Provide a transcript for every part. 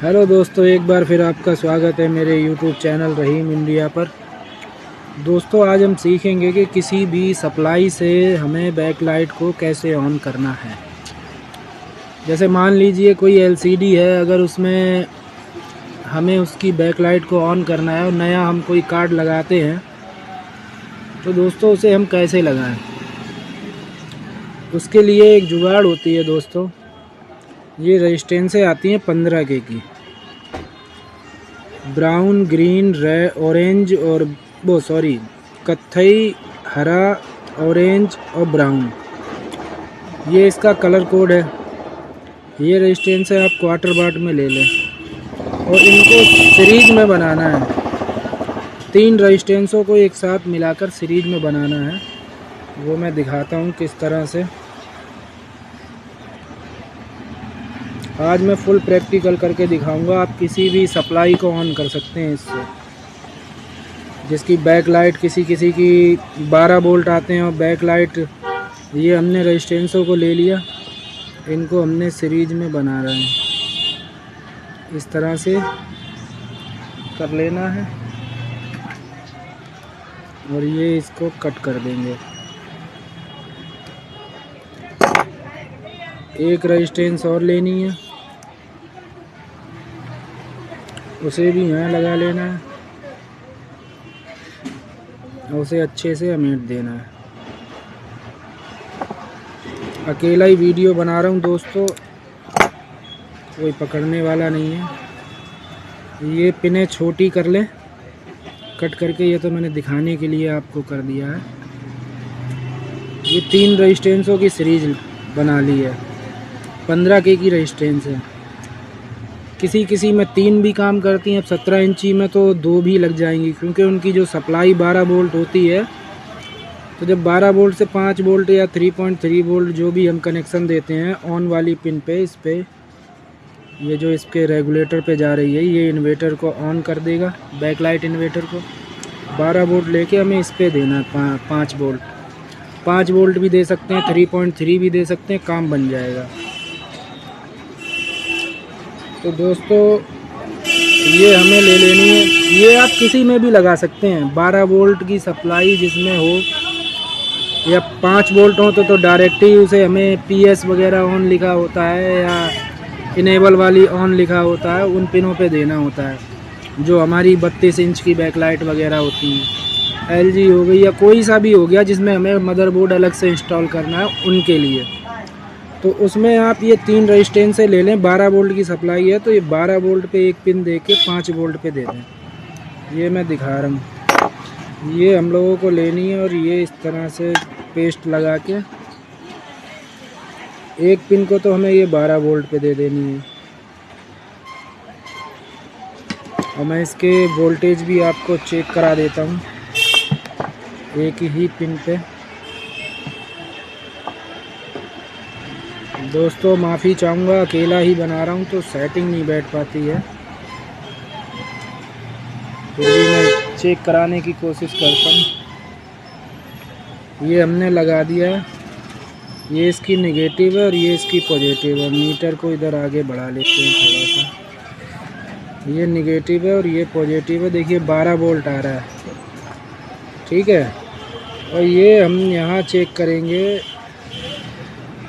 Hello दोस्तों, एक बार फिर आपका स्वागत है मेरे YouTube चैनल रहीम इंडिया पर। दोस्तों, आज हम सीखेंगे कि किसी भी सप्लाई से हमें बैकलाइट को कैसे ऑन करना है। जैसे मान लीजिए कोई LCD है, अगर उसमें हमें उसकी बैकलाइट को ऑन करना है और नया हम कोई कार्ड लगाते हैं तो दोस्तों उसे हम कैसे लगाएं। उसके लिए एक जुगाड़ होती है दोस्तों। ये रेजिस्टेंसें आती हैं 15K की, ब्राउन, ग्रीन, रेड, ऑरेंज और कत्थई, हरा, ऑरेंज और ब्राउन, ये इसका कलर कोड है। ये रेजिस्टेंस है, आप क्वार्टर बाट में ले लें और इनको सीरीज में बनाना है। 3 रेजिस्टेंसों को एक साथ मिलाकर सीरीज में बनाना है। वो मैं दिखाता हूँ किस तरह से। आज मैं फुल प्रैक्टिकल करके दिखाऊंगा। आप किसी भी सप्लाई को ऑन कर सकते हैं इससे, जिसकी बैक लाइट किसी की 12 वोल्ट आते हैं और बैक लाइट। ये हमने रेजिस्टेंसों को ले लिया, इनको हमने सीरीज में बना रहे हैं। इस तरह से कर लेना है और ये इसको कट कर देंगे। एक रेजिस्टेंस और लेनी है, उसे भी यहाँ लगा लेना है और उसे अच्छे से समेट देना है। अकेला ही वीडियो बना रहा हूँ दोस्तों, कोई पकड़ने वाला नहीं है। ये पिनें छोटी कर लें कट करके, ये तो मैंने दिखाने के लिए आपको कर दिया है। ये 3 रेजिस्टेंसों की सीरीज बना ली है। 15K की रेजिस्टेंस है। किसी में 3 भी काम करती हैं। अब 17 इंची में तो 2 भी लग जाएंगी, क्योंकि उनकी जो सप्लाई 12 वोल्ट होती है। तो जब 12 वोल्ट से 5 वोल्ट या 3.3 वोल्ट जो भी हम कनेक्शन देते हैं ऑन वाली पिन पे, इस पे ये जो इसके रेगुलेटर पे जा रही है, ये इन्वर्टर को ऑन कर देगा। बैकलाइट इन्वर्टर को 12 वोल्ट लेके हमें इस पे देना है 5 वोल्ट। 5 वोल्ट भी दे सकते हैं, 3.3 भी दे सकते हैं, काम बन जाएगा। तो दोस्तों ये हमें ले लेनी है। ये आप किसी में भी लगा सकते हैं। 12 वोल्ट की सप्लाई जिसमें हो या 5 वोल्ट हो तो डायरेक्ट ही उसे हमें PS वगैरह ऑन लिखा होता है या इनेबल वाली ऑन लिखा होता है, उन पिनों पे देना होता है। जो हमारी 32 इंच की बैकलाइट वगैरह होती हैं, LG हो गई या कोई सा भी हो गया जिसमें हमें मदरबोर्ड अलग से इंस्टॉल करना है, उनके लिए। तो उसमें आप ये 3 रेजिस्टेंसें ले लें। 12 वोल्ट की सप्लाई है तो ये 12 वोल्ट पे एक पिन दे के 5 वोल्ट पे दे दें। ये मैं दिखा रहा हूँ। ये हम लोगों को लेनी है और ये इस तरह से पेस्ट लगा के एक पिन को तो हमें ये 12 वोल्ट पे दे देनी है। और मैं इसके वोल्टेज भी आपको चेक करा देता हूँ एक ही पिन पे। दोस्तों माफ़ी चाहूँगा, अकेला ही बना रहा हूँ तो सेटिंग नहीं बैठ पाती है, फिर भी मैं चेक कराने की कोशिश करता हूँ। ये हमने लगा दिया है। ये इसकी नेगेटिव है और ये इसकी पॉजिटिव है। मीटर को इधर आगे बढ़ा लेते हैं थोड़ा सा। ये नेगेटिव है और ये पॉजिटिव है। देखिए 12 वोल्ट आ रहा है, ठीक है। और ये हम यहाँ चेक करेंगे,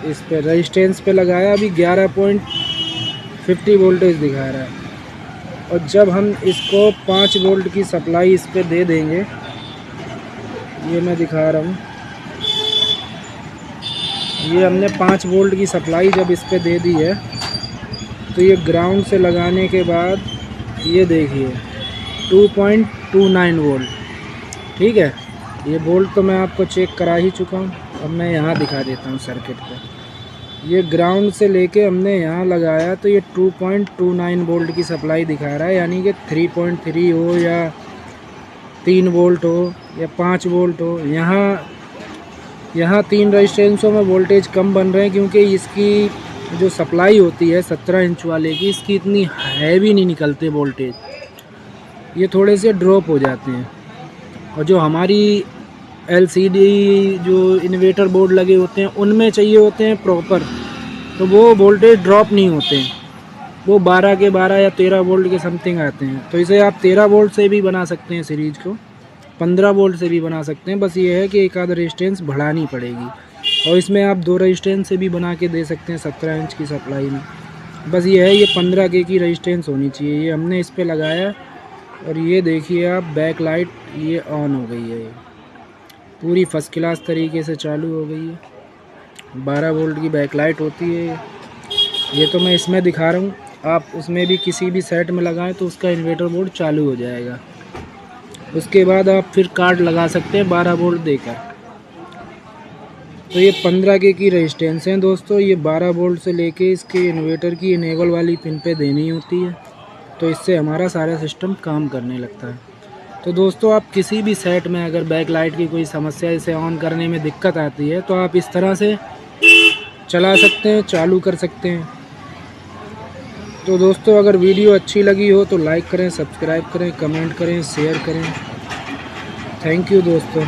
इस पे रेजिस्टेंस पे लगाया, अभी 11.50 वोल्टेज दिखा रहा है। और जब हम इसको 5 वोल्ट की सप्लाई इस पे दे देंगे, ये मैं दिखा रहा हूँ। ये हमने 5 वोल्ट की सप्लाई जब इस पे दे दी है तो ये ग्राउंड से लगाने के बाद ये देखिए 2.29 वोल्ट, ठीक है। ये वोल्ट तो मैं आपको चेक करा ही चुका हूँ। अब मैं यहाँ दिखा देता हूँ सर्किट पे। ये ग्राउंड से लेके हमने यहाँ लगाया तो ये 2.29 वोल्ट की सप्लाई दिखा रहा है, यानी कि 3.3 हो या 3 वोल्ट हो या 5 वोल्ट हो। यहाँ 3 रेजिस्टेंसों में वोल्टेज कम बन रहे हैं, क्योंकि इसकी जो सप्लाई होती है 17 इंच वाले की, इसकी इतनी हैवी नहीं निकलते वोल्टेज, ये थोड़े से ड्रॉप हो जाते हैं। और जो हमारी LCD जो इन्वर्टर बोर्ड लगे होते हैं उनमें चाहिए होते हैं प्रॉपर, तो वो वोल्टेज ड्रॉप नहीं होते हैं। वो 12 के 12 या 13 वोल्ट के समथिंग आते हैं। तो इसे आप 13 वोल्ट से भी बना सकते हैं सीरीज को, 15 वोल्ट से भी बना सकते हैं। बस ये है कि एक आध रेजिस्टेंस बढ़ानी पड़ेगी, और इसमें आप 2 रेजिस्टेंस से भी बना के दे सकते हैं 17 इंच की सप्लाई में। बस ये है, ये 15 के की रेजिस्टेंस होनी चाहिए। ये हमने इस पे लगाया और ये देखिए आप बैक लाइट ये ऑन हो गई है, ये पूरी फर्स्ट क्लास तरीके से चालू हो गई है। 12 वोल्ट की बैक लाइट होती है ये तो मैं इसमें दिखा रहा हूँ। आप उसमें भी किसी भी सेट में लगाएं तो उसका इन्वर्टर बोर्ड चालू हो जाएगा। उसके बाद आप फिर कार्ड लगा सकते हैं 12 वोल्ट देकर। तो ये 15 के की रेजिस्टेंस हैं दोस्तों। ये 12 वोल्ट से लेके इसके इन्वर्टर की इनेबल वाली पिन पे देनी होती है, तो इससे हमारा सारा सिस्टम काम करने लगता है। तो दोस्तों आप किसी भी सेट में अगर बैक लाइट की कोई समस्या, इसे ऑन करने में दिक्कत आती है, तो आप इस तरह से चला सकते हैं, चालू कर सकते हैं। तो दोस्तों अगर वीडियो अच्छी लगी हो तो लाइक करें, सब्सक्राइब करें, कमेंट करें, शेयर करें। थैंक यू दोस्तों।